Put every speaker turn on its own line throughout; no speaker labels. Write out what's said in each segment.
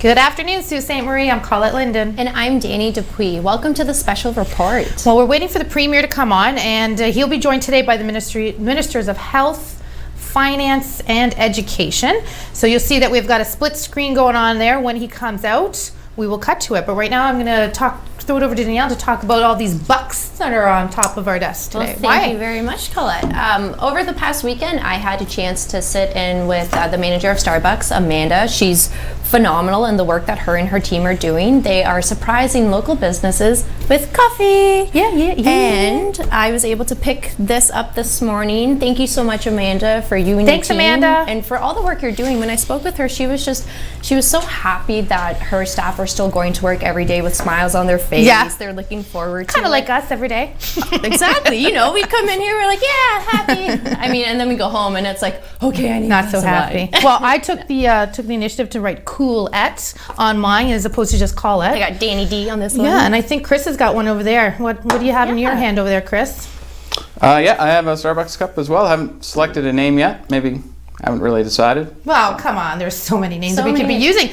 Good afternoon, Sault Ste. Marie. I'm Colette Linden.
And I'm Danny Dupuis. Welcome to the special report.
Well, we're waiting for the Premier to come on, and he'll be joined today by the Ministers of Health, Finance, and Education. So you'll see that we've got a split screen going on there. When he comes out, we will cut to it. But right now I'm going to throw it over to Danielle to talk about all these bucks that are on top of our desk today.
Well, thank you very much, Colette. Over the past weekend, I had a chance to sit in with the manager of Starbucks, Amanda. She's phenomenal in the work that her and her team are doing. They are surprising local businesses with coffee.
Yeah.
And I was able to pick this up this morning. Thank you so much, Amanda, for you and
Thanks,
your team.
Amanda.
And for all the work you're doing. When I spoke with her, she was so happy that her staff are still going to work every day with smiles on their face.
Yeah.
They're looking forward to
Kind of like us every day.
Exactly. You know, we come in here, we're like, yeah, happy. I mean, and then we go home and it's like, okay, I need
Not so
some
happy.
wine.
Well, I took the initiative to write Coolette on mine as opposed to just Colette.
I got Danny D on this one.
Yeah, and I think Chris has got one over there. What do you have in your hand over there, Chris?
Yeah, I have a Starbucks cup as well. I haven't selected a name yet. Maybe I haven't really decided.
Well, come on. There's so many names
So
that we could be
many.
using.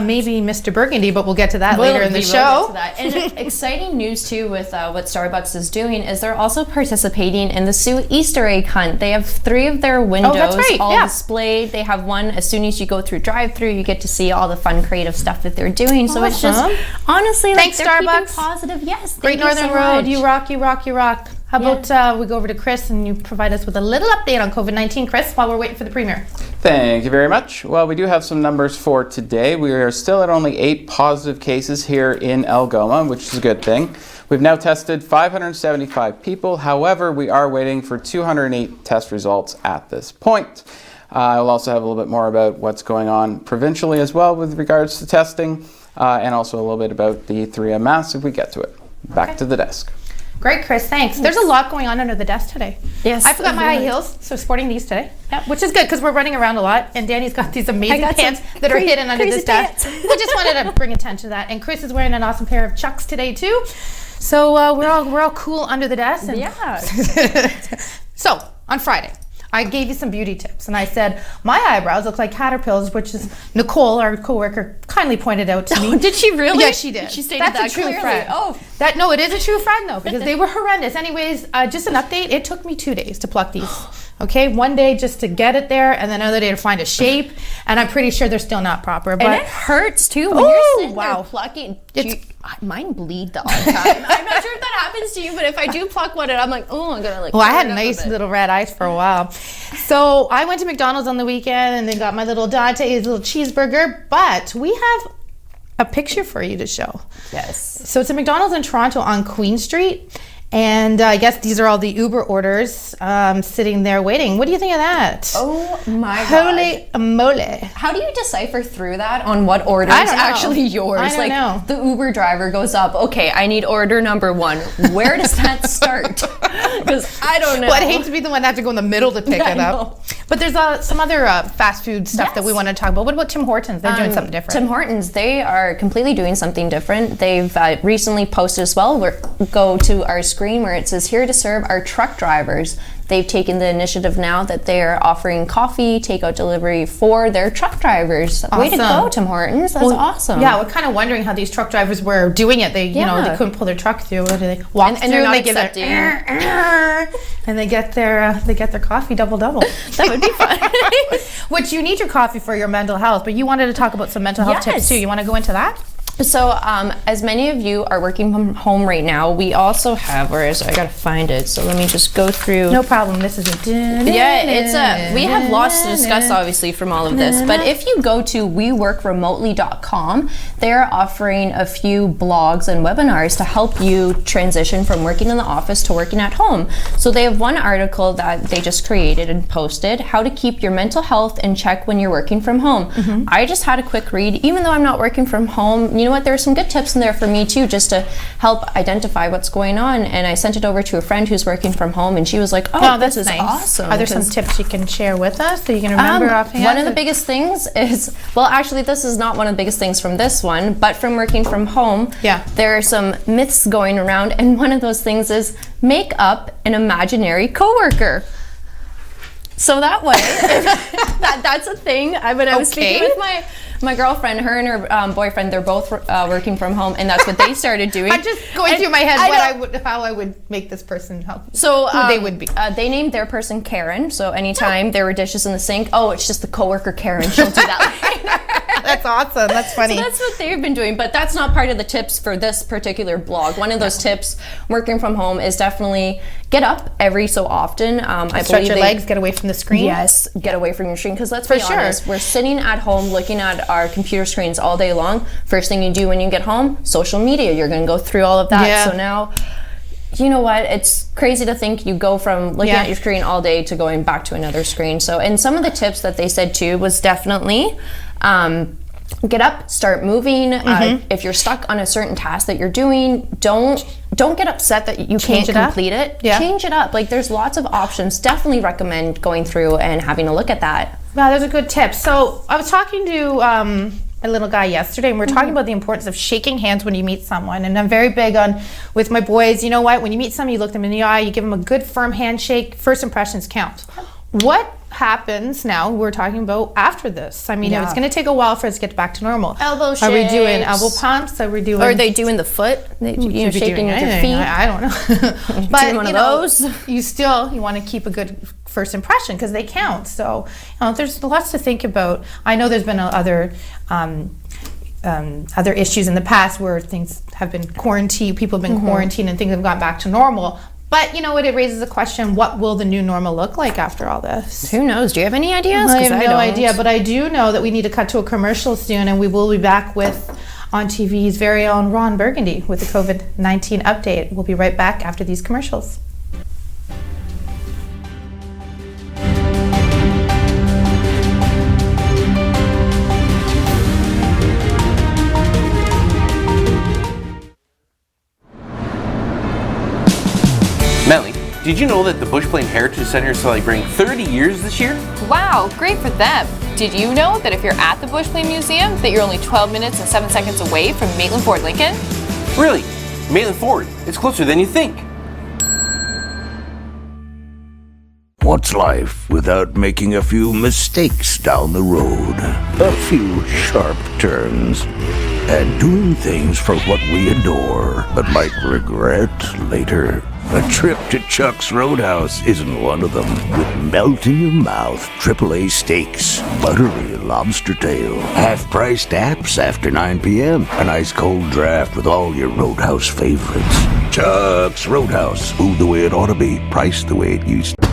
Maybe Mr. Burgundy, but we'll get to that later in the show.
And exciting news too with what Starbucks is doing is they're also participating in the Sioux Easter egg hunt. They have 3 of their windows all displayed. They have one as soon as you go through drive-through, you get to see all the fun creative stuff that they're doing. So it's just honestly,
Thanks,
like, they're
Starbucks.
keeping positive. Yes,
Great
thank you
Northern
so
Road.
much.
You rock, you rock, you rock. How about we go over to Chris and you provide us with a little update on COVID-19, Chris, while we're waiting for the Premier.
Thank you very much. Well, we do have some numbers for today. We are still at only 8 positive cases here in Algoma, which is a good thing. We've now tested 575 people. However, we are waiting for 208 test results at this point. I'll also have a little bit more about what's going on provincially as well with regards to testing, and also a little bit about the 3M masks if we get to it. Back to the desk.
Great, Chris. Thanks. There's a lot going on under the desk today.
Yes.
I forgot my high heels, so sporting these today. Yeah, which is good because we're running around a lot, and Danny's got these amazing pants that are hidden under this desk. I just wanted to bring attention to that. And Chris is wearing an awesome pair of Chucks today too. So we're all cool under the desk. And
Yeah.
So on Friday, I gave you some beauty tips, and I said my eyebrows look like caterpillars, which is Nicole, our coworker, kindly pointed out to me.
Did she really?
Yeah, she did.
She stated
That's
that
a true
clearly.
friend.
Oh.
No, it is a true friend though, because they were horrendous. Anyways, just an update. It took me 2 days to pluck these. Okay, one day just to get it there, and then another day to find a shape. And I'm pretty sure they're still not proper. But
And it hurts too when you're sitting there
wow.
plucking.
It's-
Mine bleed the odd time. I'm not sure if that happens to you, but if I do pluck one, and I'm like, oh, I'm gonna like.
Well, I
tear
had
it up a
nice
bit.
little red eyes for a while. So I went to McDonald's on the weekend and then got my little Dante's little cheeseburger. But we have a picture for you to show.
Yes.
So it's a McDonald's in Toronto on Queen Street. And I guess these are all the Uber orders sitting there waiting. What do you think of that?
Oh my god.
Holy moly.
How do you decipher through that on what order
I
is
don't know.
actually yours?
I don't
like
know.
the Uber driver goes up, okay, I need order number 1. Where does that start? Because I don't know.
Well, I'd hate to be the one that have to go in the middle to pick
I
it up.
know.
But there's some other fast food stuff that we want to talk about. What about Tim Hortons? They're doing something different.
Tim Hortons, they are completely doing something different. They've recently posted as well. Go to our screen where it says here to serve our truck drivers. They've taken the initiative now that they are offering coffee, takeout delivery for their truck drivers. Way to go, Tim Hortons. That's awesome.
Yeah, we're kind of wondering how these truck drivers were doing it. They, you know, they couldn't pull their truck through. What do they walk
And
through?
they're not
they give
accepting.
and they get their coffee double.
That would be fun.
Which you need your coffee for your mental health, but you wanted to talk about some mental health tips too. You want to go into that?
So, as many of you are working from home right now, we also have, I gotta find it, so let me just go through.
No problem. This is
we have lots to discuss obviously from all of this, but if you go to weworkremotely.com, they're offering a few blogs and webinars to help you transition from working in the office to working at home. So they have one article that they just created and posted, how to keep your mental health in check when you're working from home. I just had a quick read, even though I'm not working from home. You know what, there are some good tips in there for me too, just to help identify what's going on. And I sent it over to a friend who's working from home, and she was like, oh,
that's
this is
nice.
awesome.
Are there some tips you can share with us so you can remember offhand?
One of the biggest things is, well, actually, this is not one of the biggest things from this one, but from working from home, there are some myths going around, and one of those things is make up an imaginary coworker. So that way, that's a thing. When I was speaking with my girlfriend, her and her boyfriend, they're both working from home, and that's what they started doing.
I'm just going through my head how I would make this person help.
So
who they would be.
They named their person Karen. So anytime there were dishes in the sink, it's just the coworker Karen. She'll do that later.
That's awesome. That's funny.
So that's what they've been doing, but that's not part of the tips for this particular blog. One of those tips working from home is definitely get up every so often.
Stretch your legs, get away from the screen.
Yes, get away from your screen, because let's be honest, we're sitting at home looking at our computer screens all day long. First thing you do when you get home, social media. You're going to go through all of that.
Yeah.
So now, you know what? It's crazy to think you go from looking at your screen all day to going back to another screen. So, and some of the tips that they said too was definitely get up, start moving. If you're stuck on a certain task that you're doing, don't get upset that you can't complete it.
Yeah.
Change it up. Like, there's lots of options. Definitely recommend going through and having a look at that.
Wow, those are good tips. So I was talking to a little guy yesterday, and we were talking about the importance of shaking hands when you meet someone. And I'm very big on, with my boys, you know what, when you meet someone, you look them in the eye, you give them a good firm handshake. First impressions count. What happens now, we're talking about after this? I mean, it's going to take a while for us to get back to normal.
Elbow shakes.
Are we doing elbow pumps? Are they
doing the foot? Shaking with your feet?
I don't know. But
doing one of those?
You want to keep a good first impression because they count. So there's lots to think about. I know there's been other issues in the past where things have been quarantined, people have been quarantined and things have gone back to normal. But you know what, it raises a question, what will the new normal look like after all this?
Who knows? Do you have any ideas?
I have no idea, but I do know that we need to cut to a commercial soon, and we will be back with on TV's very own Ron Burgundy with the COVID-19 update. We'll be right back after these commercials.
Melly, did you know that the Bush Plain Heritage Center is celebrating 30 years this year?
Wow, great for them. Did you know that if you're at the Bush Plain Museum, that you're only 12 minutes and 7 seconds away from Maitland Ford Lincoln?
Really? Maitland Ford, it's closer than you think.
What's life without making a few mistakes down the road? A few sharp turns. And doing things for what we adore, but might regret later. A trip to Chuck's Roadhouse isn't one of them. With melt-in-your-mouth AAA steaks, buttery lobster tail, half-priced apps after 9 p.m., an ice-cold draft with all your Roadhouse favorites. Chuck's Roadhouse. Food the way it ought to be, priced the way it used to.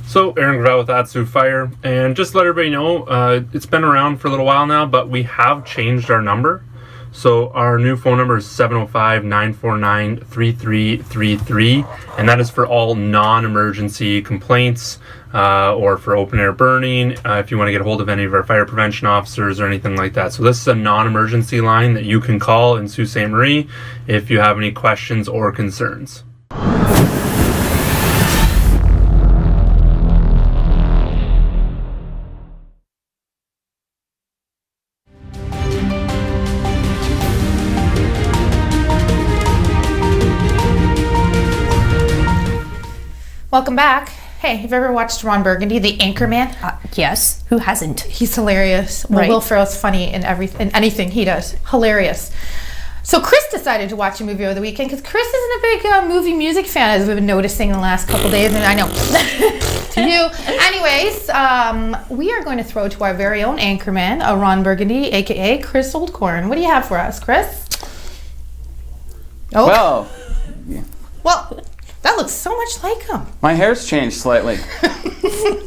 So, Aaron Gravel with Atsu Fire, and just to let everybody know, it's been around for a little while now, but we have changed our number. So our new phone number is 705-949-3333, and that is for all non-emergency complaints or for open-air burning, if you want to get a hold of any of our fire prevention officers or anything like that. So this is a non-emergency line that you can call in Sault Ste. Marie if you have any questions or concerns.
Welcome back. Hey, have you ever watched Ron Burgundy, the Anchorman?
Yes. Who hasn't?
He's hilarious. Well,
Right.
Will Ferrell's funny in anything he does. Hilarious. So Chris decided to watch a movie over the weekend because Chris isn't a big movie music fan, as we've been noticing in the last couple days, and I know to you. Anyways, we are going to throw to our very own Anchorman, Ron Burgundy, aka Chris Oldcorn. What do you have for us, Chris? Oh,
Well,
well. That looks so much like him.
My hair's changed slightly.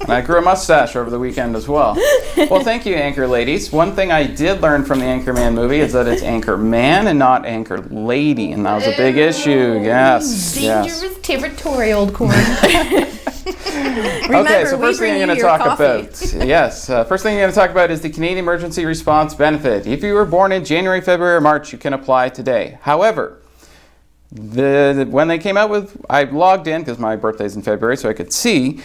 And I grew a mustache over the weekend as well. Well, thank you, Anchor Ladies. One thing I did learn from the Anchorman movie is that it's Anchor Man and not Anchor Lady, and that was a big issue. Yes.
Dangerous territory, old corn.
Okay, so
we
first thing
bring
I'm
you
going to
your
talk
coffee.
about, first thing I'm going to talk about is the Canadian Emergency Response Benefit. If you were born in January, February, or March, you can apply today. However, when they came out with, I logged in because my birthday's in February, so I could see,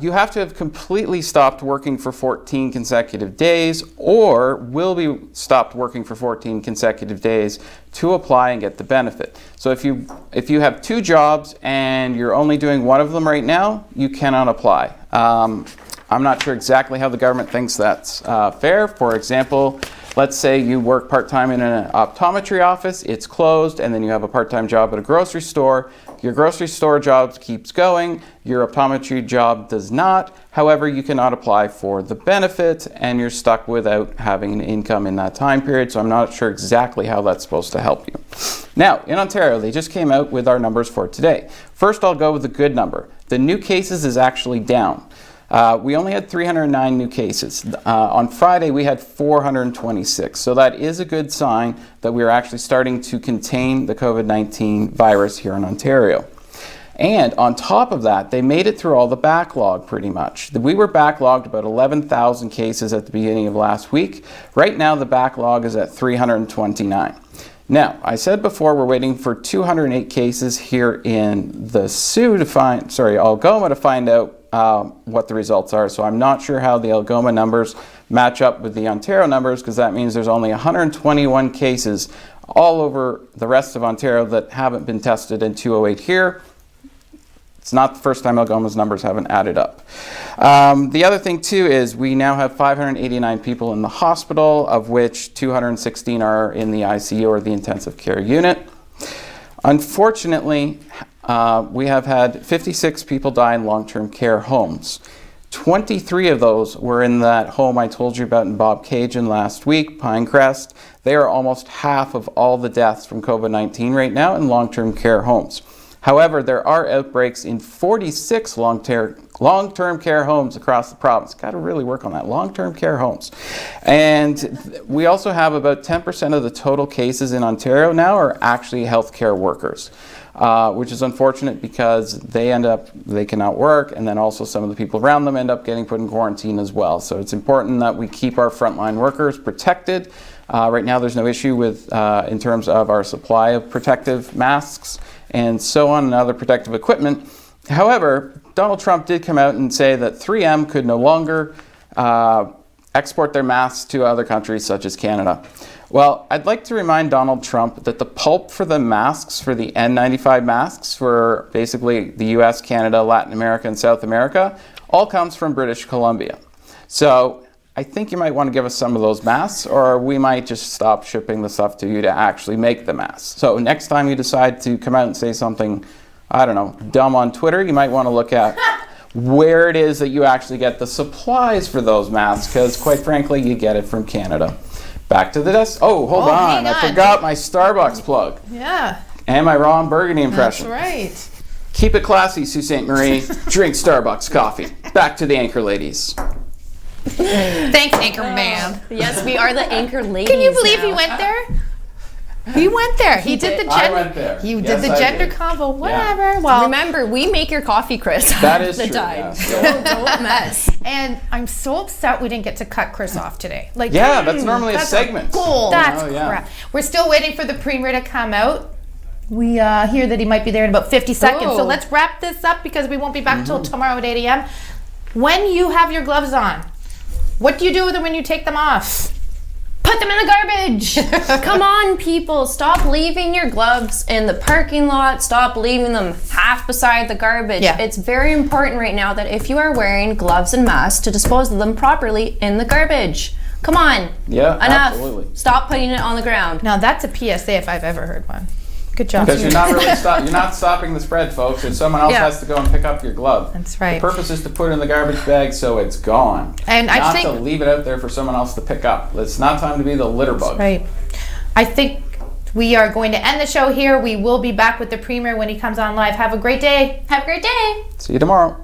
you have to have completely stopped working for 14 consecutive days or will be stopped working for 14 consecutive days to apply and get the benefit. So if you have 2 jobs and you're only doing one of them right now, you cannot apply. I'm not sure exactly how the government thinks that's fair. For example, let's say you work part-time in an optometry office, it's closed, and then you have a part-time job at a grocery store. Your grocery store job keeps going, your optometry job does not. However, you cannot apply for the benefit, and you're stuck without having an income in that time period, so I'm not sure exactly how that's supposed to help you. Now, in Ontario, they just came out with our numbers for today. First, I'll go with the good number. The new cases is actually down. We only had 309 new cases. On Friday, we had 426. So that is a good sign that we are actually starting to contain the COVID-19 virus here in Ontario. And on top of that, they made it through all the backlog pretty much. We were backlogged about 11,000 cases at the beginning of last week. Right now, the backlog is at 329. Now, I said before we're waiting for 208 cases here in the Algoma to find out what the results are. So I'm not sure how the Algoma numbers match up with the Ontario numbers, because that means there's only 121 cases all over the rest of Ontario that haven't been tested, and 208 here. It's not the first time Algoma's numbers haven't added up. The other thing too is we now have 589 people in the hospital, of which 216 are in the ICU or the intensive care unit. Unfortunately, we have had 56 people die in long-term care homes. 23 of those were in that home I told you about in Bobcaygeon last week, Pinecrest. They are almost half of all the deaths from COVID-19 right now in long-term care homes. However, there are outbreaks in 46 long-term care homes across the province. Got to really work on that, long-term care homes. And we also have about 10% of the total cases in Ontario now are actually healthcare workers, which is unfortunate because they cannot work, and then also some of the people around them end up getting put in quarantine as well. So it's important that we keep our frontline workers protected. Right now there's no issue with in terms of our supply of protective masks and so on and other protective equipment. However, Donald Trump did come out and say that 3M could no longer export their masks to other countries such as Canada. Well, I'd like to remind Donald Trump that the pulp for the masks, for the N95 masks for basically the US, Canada, Latin America, and South America, all comes from British Columbia. So I think you might want to give us some of those masks, or we might just stop shipping the stuff to you to actually make the masks. So next time you decide to come out and say something, I don't know, dumb on Twitter, you might want to look at where it is that you actually get the supplies for those masks, because quite frankly, you get it from Canada. Back to the desk. Oh, hold on. I forgot my Starbucks plug.
Yeah.
And my Ron Burgundy impression.
That's right.
Keep it classy, Sault Ste. Marie. Drink Starbucks coffee. Back to the Anchor Ladies.
Thanks, Anchor Man.
Yes, we are the Anchor Ladies.
Can you believe
now.
he went there? He went there. He did the
I
gender.
went there.
He
Yes,
did the
I
gender
did.
combo. Whatever. Well,
Remember, we make your coffee, Chris.
That is
the
true.
time.
Yeah.
Don't mess.
and I'm so upset we didn't get to cut Chris off today. Like,
Yeah, that's normally a segment.
That's
Oh, yeah.
crap. We're still waiting for the premier to come out. We hear that he might be there in about 50 seconds. So
Oh.
let's wrap this up because we won't be back till tomorrow at 8 a.m. When you have your gloves on, what do you do with them when you take them off?
Put them in the garbage. Come on, people. Stop leaving your gloves in the parking lot. Stop leaving them half beside the garbage.
Yeah.
It's very important right now that if you are wearing gloves and masks, to dispose of them properly in the garbage. Come on.
Yeah,
Enough.
absolutely.
Stop putting it on the ground.
Now that's a PSA if I've ever heard one. Good job.
Because you're not really you're not stopping the spread, folks. If someone else
Yeah.
has to go and pick up your glove.
That's right.
The purpose is to put it in the garbage bag so it's gone.
And I
not
think-
to leave it out there for someone else to pick up. It's not time to be the litter bug.
Right. I think we are going to end the show here. We will be back with the Premier when he comes on live. Have a great day.
Have a great day.
See you tomorrow.